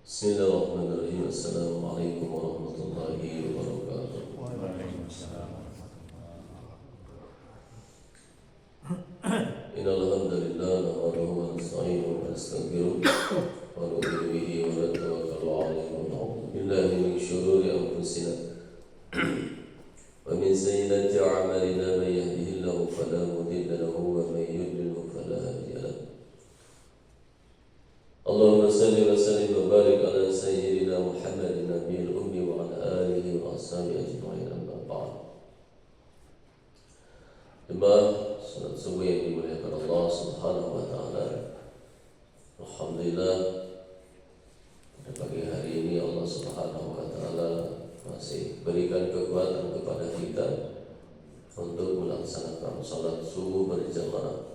Bismillahirrahmanirrahim. Assalamualaikum warahmatullahi wabarakatuh. Waalaikumsalam. Innal hamdalillah nahmaduhu wa nasta'inuhu wa nastaghfiruh wa nu'minu bihi wa natawakkalu 'alaihi wa na'udzu billahi min shururi anfusina wa min sayyiati a'malina man yahdihillahu fala mudilla lahu wa man yudlil fala hadiya lahu. Allahumma salli wa sallim wa barik ala sayyidina Muhammadin nabiyil ummi wa ala alihi wa ashabihi ajma'in, amma ba'd. Jemaah salat subuh yang dimuliakan Allah Subhanahu wa taala. Alhamdulillah, pada pagi hari ini Allah Subhanahu wa taala masih berikan kekuatan kepada kita untuk melaksanakan salat subuh berjamaah.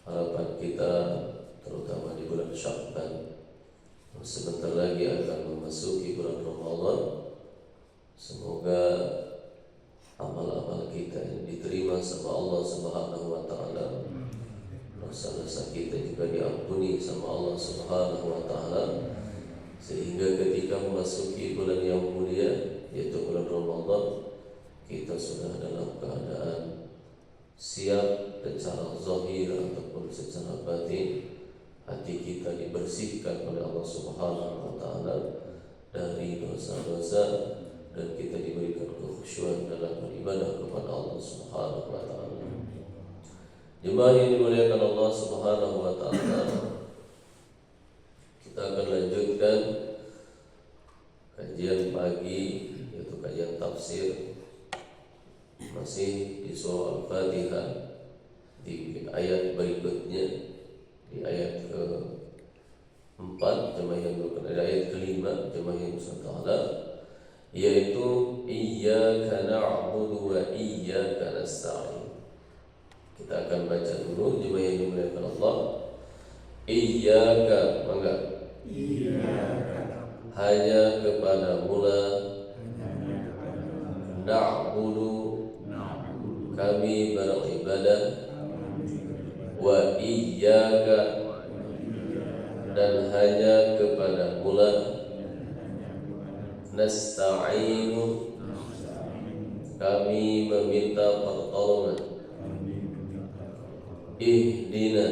Harapan kita terutama di bulan Sya'ban sebentar lagi akan memasuki bulan Ramadan. Semoga amal-amal kita yang diterima sama Allah Subhanahu wa taala, dosa-dosa kita juga diampuni sama Allah Subhanahu wa taala, sehingga ketika memasuki bulan yang mulia yaitu bulan Ramadan, kita sudah dalam keadaan siap secara zahir ataupun secara batin. Hati kita dibersihkan oleh Allah Subhanahu wa taala dari dosa-dosa dan kita diberikan kekhusyuan dalam beribadah kepada Allah Subhanahu wa taala. Jemaah yang dimuliakan Allah Subhanahu wa taala, kita akan lanjutkan kajian pagi, yaitu kajian tafsir masih di surah Al-Fatihah, di ayat berikutnya, di ayat ke-4 jemaah yang ayat ke-5 jemaah yang ta'ala, yaitu iyyaka na'budu wa iyyaka nasta'in. Kita akan baca dulu jemaah yang dimuliakan Allah. Iyyaka, mangga. Iyyaka, hanya kepadamu-lah na'budu, kami beribadah, wa iyyaka, dan hanya kepadamu-lah nasta'inu, kami meminta pertolongan. Ihdina,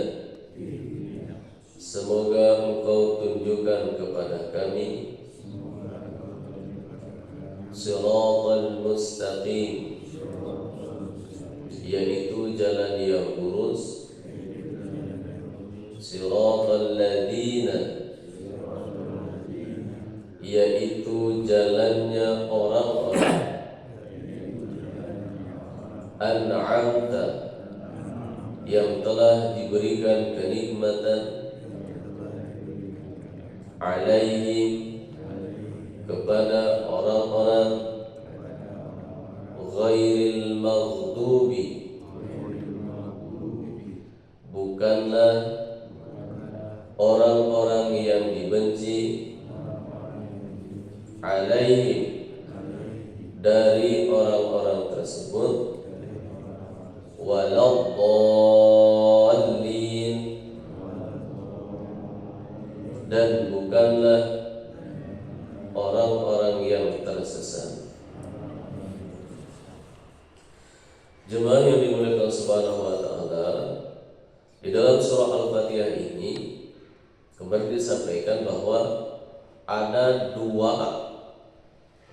semoga engkau tunjukkan kepada kami siratal mustaqim, yaitu jalan yang lurus. Siratal ladzina, yaitu jalannya orang-orang an'amta, yang telah diberikan kenikmatan alaihim, kepada orang-orang ghairil maghdubi, bukanlah orang-orang yang dibenci, alaihim, dari orang-orang tersebut, waladdallin, dan bukanlah orang-orang yang tersesat. Jemaah yang dimuliakan Subhanahu wa taala, di dalam surah Al-Fatihah ini kemarin disampaikan bahwa ada dua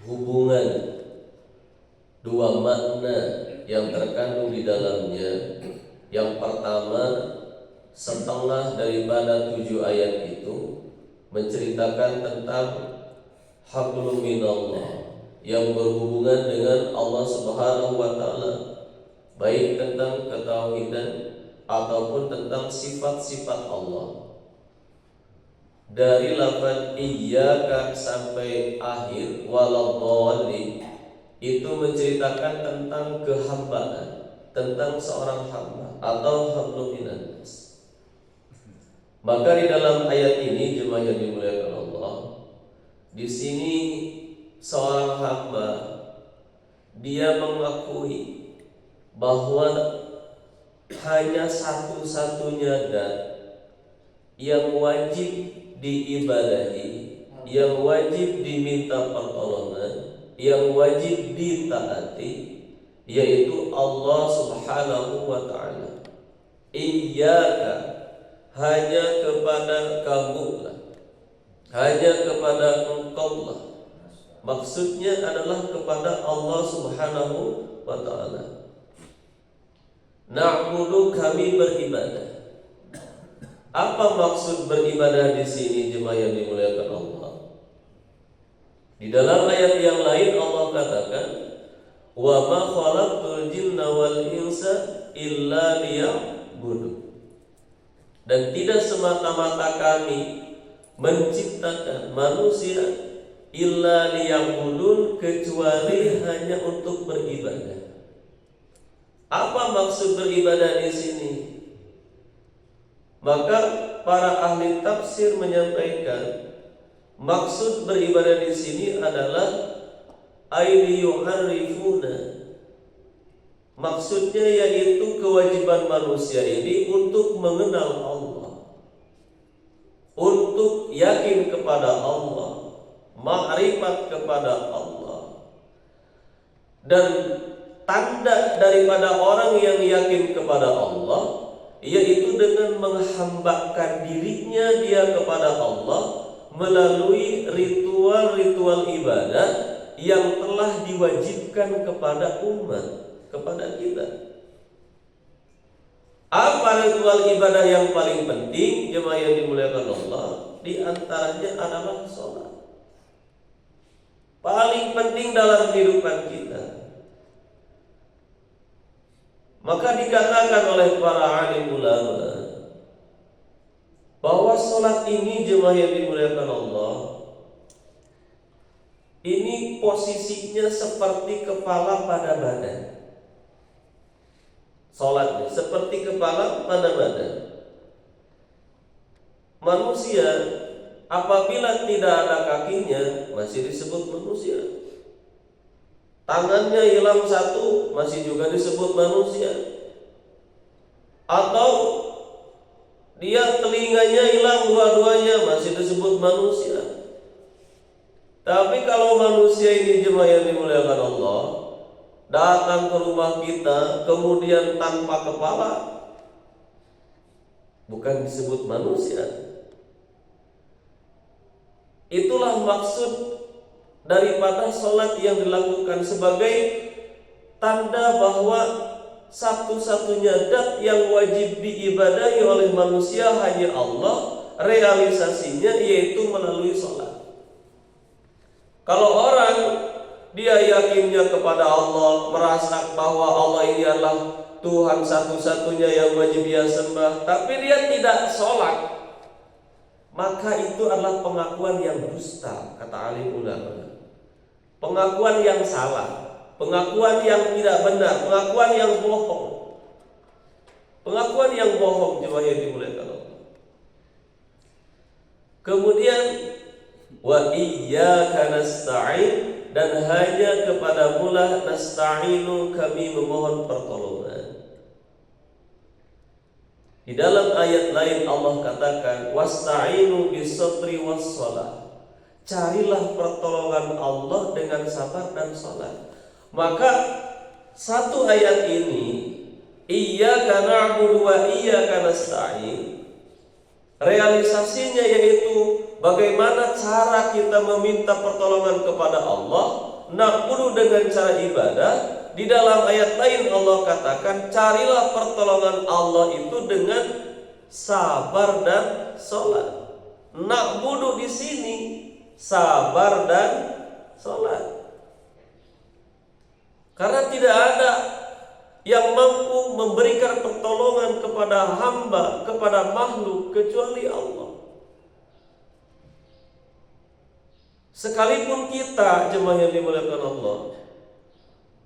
hubungan, dua makna yang terkandung di dalamnya. Yang pertama, setengah daripada 7 ayat itu menceritakan tentang hablum minallah, yang berhubungan dengan Allah Subhanahu wa taala, baik tentang ketauhidan ataupun tentang sifat-sifat Allah. Dari lafaz iyyaka sampai akhir waladdallin itu menceritakan tentang kehambaan, tentang seorang hamba atau hablum minannas. Maka di dalam ayat ini jemaah yang dimuliakan Allah, di sini seorang hamba dia mengakui bahwa hanya satu-satunya zat yang wajib diibadahi, yang wajib diminta pertolongan, yang wajib ditaati, yaitu Allah Subhanahu wa ta'ala. Iyyaka, hanya kepada kamu-lah, hanya kepada engkau-lah. Maksudnya adalah kepada Allah Subhanahu wa ta'ala. Na'budu, kami beribadah. Apa maksud beribadah di sini, jemaah yang dimuliakan Allah? Di dalam ayat yang lain Allah katakan, wa ma khalaqtul jinna wal insa illa liya'budun. Dan tidak semata-mata kami menciptakan manusia illa liya'budun, kecuali hanya untuk beribadah. Apa maksud beribadah di sini? Maka para ahli tafsir menyampaikan maksud beribadah di sini adalah ayyuharifuna. Maksudnya yaitu kewajiban manusia ini untuk mengenal Allah, untuk yakin kepada Allah, ma'rifat kepada Allah. Dan tanda daripada orang yang yakin kepada Allah yaitu dengan menghambakan dirinya dia kepada Allah melalui ritual-ritual ibadah yang telah diwajibkan kepada umat, kepada kita. Apa ritual ibadah yang paling penting, jemaah yang dimuliakan Allah? Di antaranya adalah sholat. Paling penting dalam kehidupan kita. Maka dikatakan oleh para alim ulama bahwa sholat ini, jemaah yang dimuliakan Allah, ini posisinya seperti kepala pada badan. Sholatnya seperti kepala pada badan. Manusia apabila tidak ada kakinya masih disebut manusia. Tangannya hilang satu masih juga disebut manusia. Atau dia telinganya hilang dua-duanya masih disebut manusia. Tapi kalau manusia ini, jemaah yang dimuliakan Allah, datang ke rumah kita kemudian tanpa kepala, bukan disebut manusia. Itulah maksud daripada sholat yang dilakukan sebagai tanda bahwa satu-satunya zat yang wajib diibadahi oleh manusia hanya Allah. Realisasinya yaitu melalui sholat. Kalau orang dia yakinnya kepada Allah, merasa bahwa Allah ini adalah Tuhan satu-satunya yang wajib dia sembah, tapi dia tidak sholat, maka itu adalah pengakuan yang dusta, kata alim ulama. Pengakuan yang salah, pengakuan yang tidak benar, pengakuan yang bohong. Pengakuan yang bohong, jemaah yang dimuliakan Allah. Kemudian wa iyyaka nasta'in, dan hanya kepadamu-lah nasta'inu, kami memohon pertolongan. Di dalam ayat lain Allah katakan wasta'inu bis-sabri was-shalah. Carilah pertolongan Allah dengan sabar dan salat. Maka satu ayat ini, iyyaka na'budu wa iyyaka nasta'in, realisasinya yaitu bagaimana cara kita meminta pertolongan kepada Allah, na'budu dengan cara ibadah. Di dalam ayat lain Allah katakan carilah pertolongan Allah itu dengan sabar dan salat. Na'budu di sini sabar dan salat. Karena tidak ada yang mampu memberikan pertolongan kepada hamba, kepada makhluk kecuali Allah. Sekalipun kita, jemaah yang dimuliakan Allah,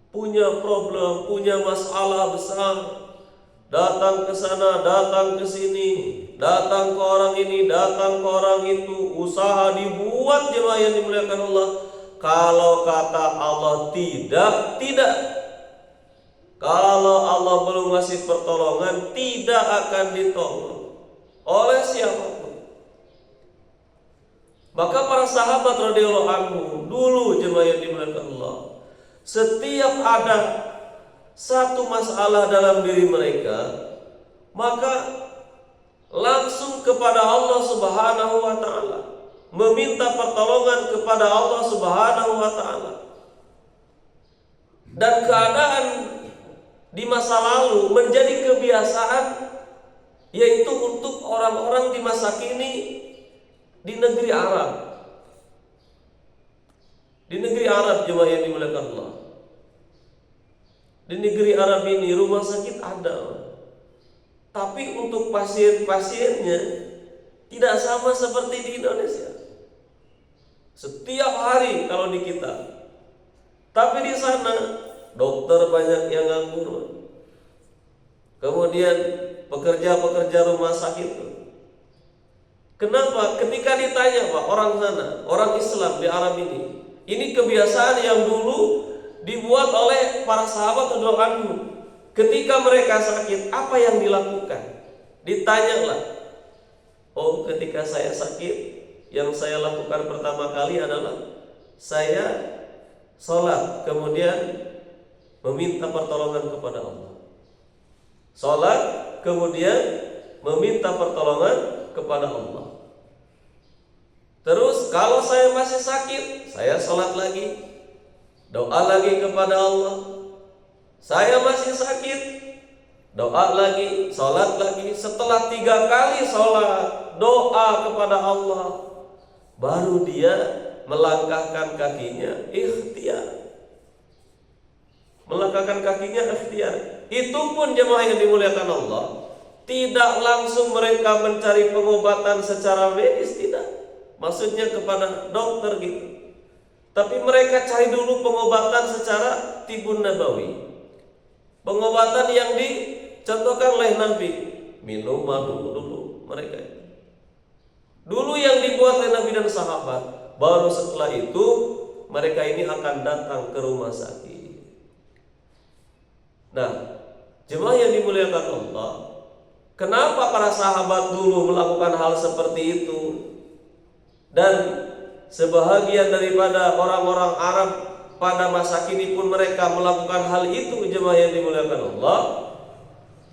punya problem, punya masalah besar, datang ke sana, datang ke sini, datang ke orang ini, datang ke orang itu, usaha dibuat, jemaah yang dimuliakan Allah. Kalau kata Allah tidak. Kalau Allah belum ngasih pertolongan, tidak akan ditolong oleh siapapun. Maka para sahabat radhiyallahu anhu dulu jemaah yang dimuliakan Allah, setiap ada satu masalah dalam diri mereka, maka langsung kepada Allah Subhanahu wa taala, meminta pertolongan kepada Allah Subhanahu wa taala. Dan keadaan di masa lalu menjadi kebiasaan, yaitu untuk orang-orang di masa kini di negeri Arab. Di negeri Arab jemaah yang dimuliakan Allah. Di negeri Arab ini rumah sakit ada, tapi untuk pasien-pasiennya tidak sama seperti di Indonesia. Setiap hari kalau di kita. Tapi di sana dokter banyak yang nganggur. Kemudian pekerja-pekerja rumah sakit. Kenapa? Ketika ditanya Pak, orang sana, orang Islam di Arab ini kebiasaan yang dulu dibuat oleh para sahabat radhiyallahu anhu. Ketika mereka sakit, apa yang dilakukan? Ditanyalah. Oh, ketika saya sakit, yang saya lakukan pertama kali adalah saya sholat, kemudian meminta pertolongan kepada Allah. Sholat, kemudian meminta pertolongan kepada Allah. Terus kalau saya masih sakit, saya sholat lagi, doa lagi kepada Allah. Saya masih sakit, doa lagi, sholat lagi. Setelah 3 kali sholat, doa kepada Allah, baru dia melangkahkan kakinya ikhtiar. Melangkahkan kakinya ikhtiar. Itu pun jemaah yang dimuliakan Allah, tidak langsung mereka mencari pengobatan secara medis, tidak. Maksudnya kepada dokter gitu. Tapi mereka cari dulu pengobatan secara tibun nabawi. Pengobatan yang dicontohkan oleh Nabi. Minum madu dulu mereka. Dulu yang dibuat oleh Nabi dan sahabat. Baru setelah itu mereka ini akan datang ke rumah sakit. Nah, jemaah yang dimuliakan Allah, kenapa para sahabat dulu melakukan hal seperti itu? Dan sebahagian daripada orang-orang Arab pada masa kini pun mereka melakukan hal itu, jemaah yang dimuliakan Allah,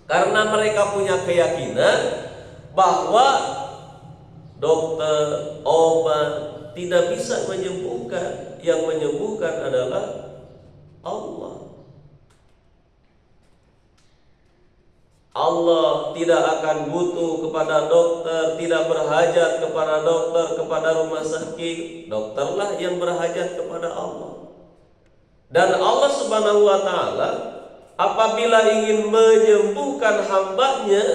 karena mereka punya keyakinan bahwa dokter, obat tidak bisa menyembuhkan. Yang menyembuhkan adalah Allah. Allah tidak akan butuh kepada dokter, tidak berhajat kepada dokter, kepada rumah sakit. Dokterlah yang berhajat kepada Allah. Dan Allah Subhanahu wa taala apabila ingin menyembuhkan hambanya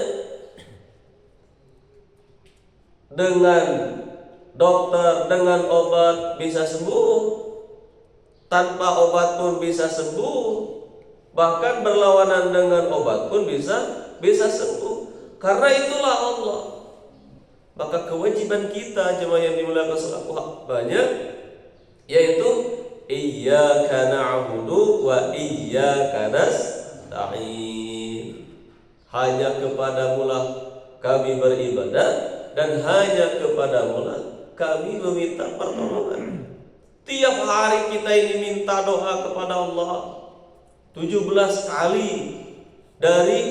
dengan dokter, dengan obat bisa sembuh, tanpa obat pun bisa sembuh, bahkan berlawanan dengan obat pun bisa sembuh. Karena itulah Allah. Maka kewajiban kita jemaah yang dimuliakan selaku hambanya, yaitu iyyaka na'budu wa iyyaka nasta'in. Hanya kepadamu-lah kami beribadah dan hanya kepadamu-lah kami meminta pertolongan. Tiap hari kita ini minta doa kepada Allah 17 kali dari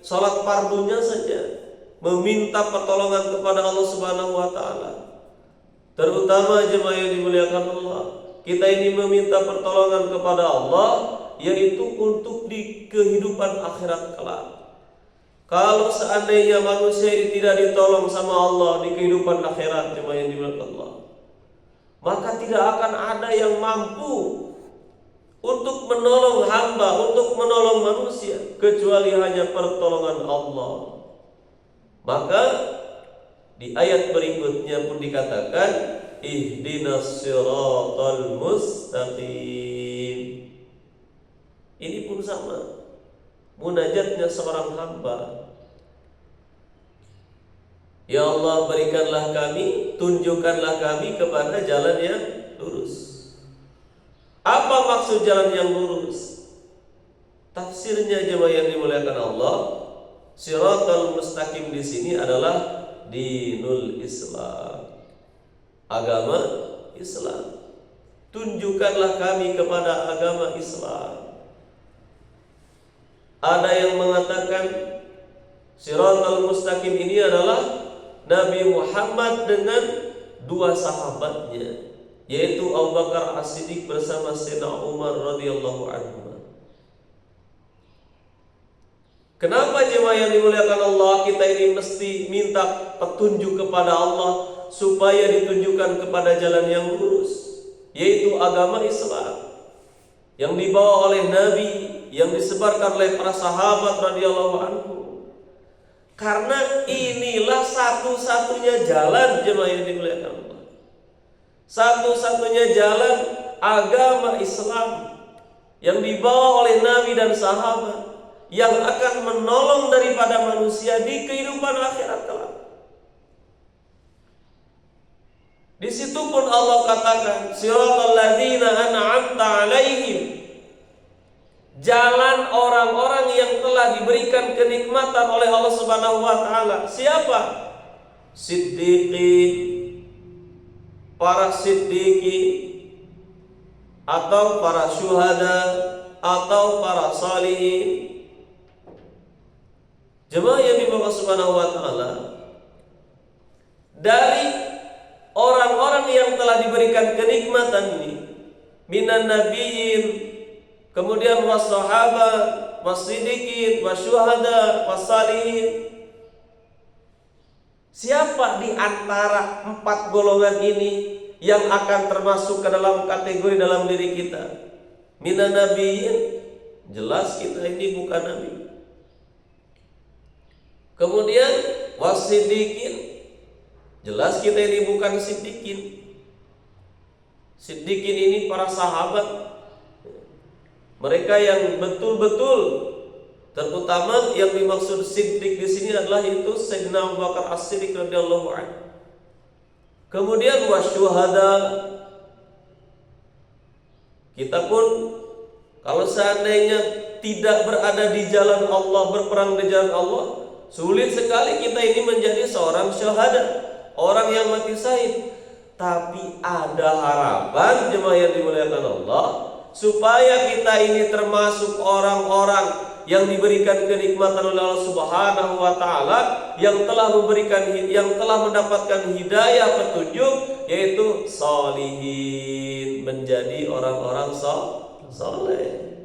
sholat fardunya saja, meminta pertolongan kepada Allah Subhanahu wa taala. Terutama jemaah yang dimuliakan Allah, kita ini meminta pertolongan kepada Allah yaitu untuk di kehidupan akhirat kelak. Kalau seandainya manusia ini tidak ditolong sama Allah di kehidupan akhirat, jemaah yang dimuliakan Allah, maka tidak akan ada yang mampu untuk menolong hamba, untuk menolong manusia, kecuali hanya pertolongan Allah. Maka di ayat berikutnya pun dikatakan ihdinas siratal mustaqim. Ini pun sama munajatnya seorang hamba. Ya Allah, berikanlah kami, tunjukkanlah kami kepada jalan yang lurus. Apa maksud jalan yang lurus? Tafsirnya jemaah yang dimuliakan Allah, siratal mustaqim di sini adalah dinul Islam. agama Islam. Tunjukkanlah kami kepada agama Islam. Ada yang mengatakan Shiratal Mustaqim ini adalah Nabi Muhammad dengan dua sahabatnya, yaitu Abu Bakar As-Siddiq bersama Sayyidina Umar radhiyallahu anhu. Kenapa jemaah yang dimuliakan Allah, kita ini mesti minta petunjuk kepada Allah supaya ditunjukkan kepada jalan yang lurus, yaitu agama Islam yang dibawa oleh Nabi, yang disebarkan oleh para sahabat radhiyallahu anhu. Karena inilah satu-satunya jalan jemaah yang dimuliakan Allah. Satu-satunya jalan agama Islam yang dibawa oleh Nabi dan sahabat, yang akan menolong daripada manusia di kehidupan akhirat kelak. Di situ pun Allah katakan, Shiratal ladzina an'amta 'alaihim, jalan orang-orang yang telah diberikan kenikmatan oleh Allah Subhanahu wa taala. Siapa? Siddiqin, para siddiqin, atau para syuhada, atau para salihin. Jemaah yang dibawa Subhanahu wa taala, dari orang-orang yang telah diberikan kenikmatan ini, minan nabiyyin, kemudian was-sahabat, was-siddiqin, was-syuhada, was-salihin. Siapa di antara empat golongan ini yang akan termasuk ke dalam kategori dalam diri kita? Minan nabiyyin, jelas kita ini bukan nabi. Kemudian was-siddiqin, jelas kita ini bukan siddiqin. Siddiqin ini para sahabat, mereka yang betul-betul, terutama yang dimaksud siddiq di sini adalah itu Sayyidina Abu Bakar As-Siddiq radhiyallahu anhu. Kemudian wasyuhada, kita pun kalau seandainya tidak berada di jalan Allah, berperang di jalan Allah, sulit sekali kita ini menjadi seorang syuhada, orang yang mati syahid. Tapi ada harapan jemaah yang dimuliakan Allah, supaya kita ini termasuk orang-orang yang diberikan kenikmatan oleh Allah Subhanahu wa taala, yang telah mendapatkan hidayah petunjuk, yaitu sholihin, menjadi orang-orang saleh.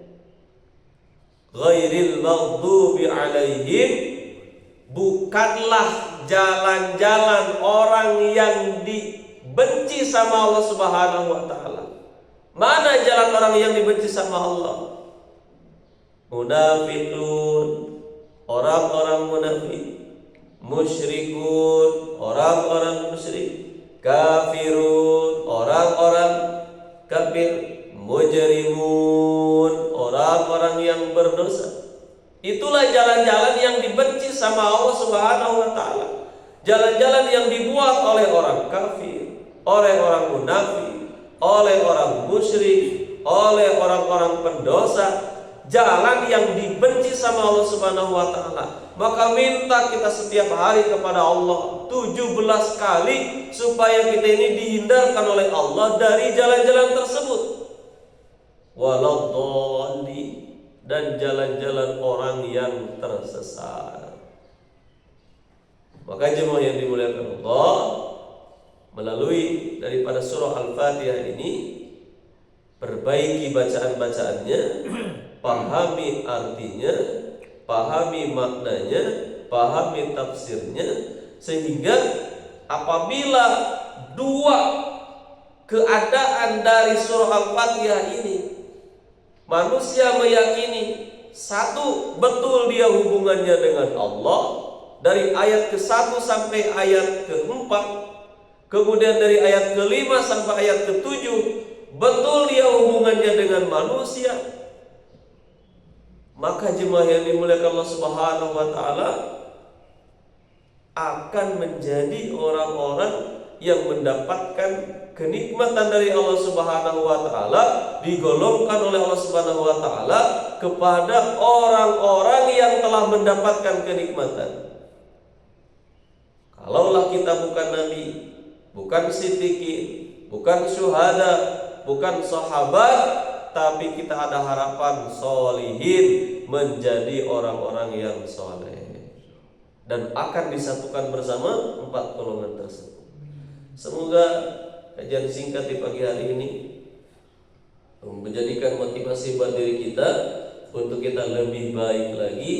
Ghairil maghdubi alaihim, bukanlah jalan-jalan orang yang dibenci sama Allah Subhanahu wa taala. Mana jalan orang yang dibenci sama Allah? Munafiqun, orang-orang munafik. Musyrikun, orang-orang musyrik. Kafirun, orang-orang kafir. Mujrimun, orang-orang yang berdosa. Itulah jalan-jalan yang dibenci sama Allah Subhanahu wa taala. Jalan-jalan yang dibuat oleh orang kafir, oleh orang munafik, oleh orang musyrik, oleh orang-orang pendosa, jalan yang dibenci sama Allah Subhanahu wa taala. Maka minta kita setiap hari kepada Allah 17 kali supaya kita ini dihindarkan oleh Allah dari jalan-jalan tersebut. Waladhdallin, dan jalan-jalan orang yang tersesat. Maka jemaah yang dimuliakan Allah, melalui daripada surah Al-Fatihah ini, perbaiki bacaan-bacaannya, pahami artinya, pahami maknanya, pahami tafsirnya, sehingga apabila dua keadaan dari surah Al-Fatihah ini, manusia meyakini satu, betul dia hubungannya dengan Allah dari ayat ke-1 sampai ayat ke-4, kemudian dari ayat ke-5 sampai ayat ke-7, betul dia hubungannya dengan manusia, maka jemaah yang dimuliakan Allah Subhanahu wa taala akan menjadi orang-orang yang mendapatkan kenikmatan dari Allah Subhanahu wa taala, digolongkan oleh Allah Subhanahu wa taala kepada orang-orang yang telah mendapatkan kenikmatan. Kalaulah kita bukan nabi, bukan siddiqin, bukan syuhada, bukan sahabat, tapi kita ada harapan solihin, menjadi orang-orang yang soleh dan akan disatukan bersama 4 golongan tersebut. Semoga kajian singkat di pagi hari ini menjadikan motivasi buat diri kita untuk kita lebih baik lagi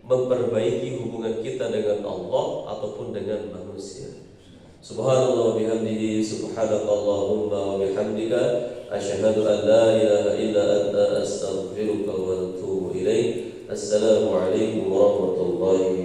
memperbaiki hubungan kita dengan Allah ataupun dengan manusia. Subhanallah wa bihamdihi, subhanakallahumma wa bihamdika, asyhadu an la ilaha illa anta, astaghfiruka wa atubu ilaik. Assalamualaikum warahmatullahi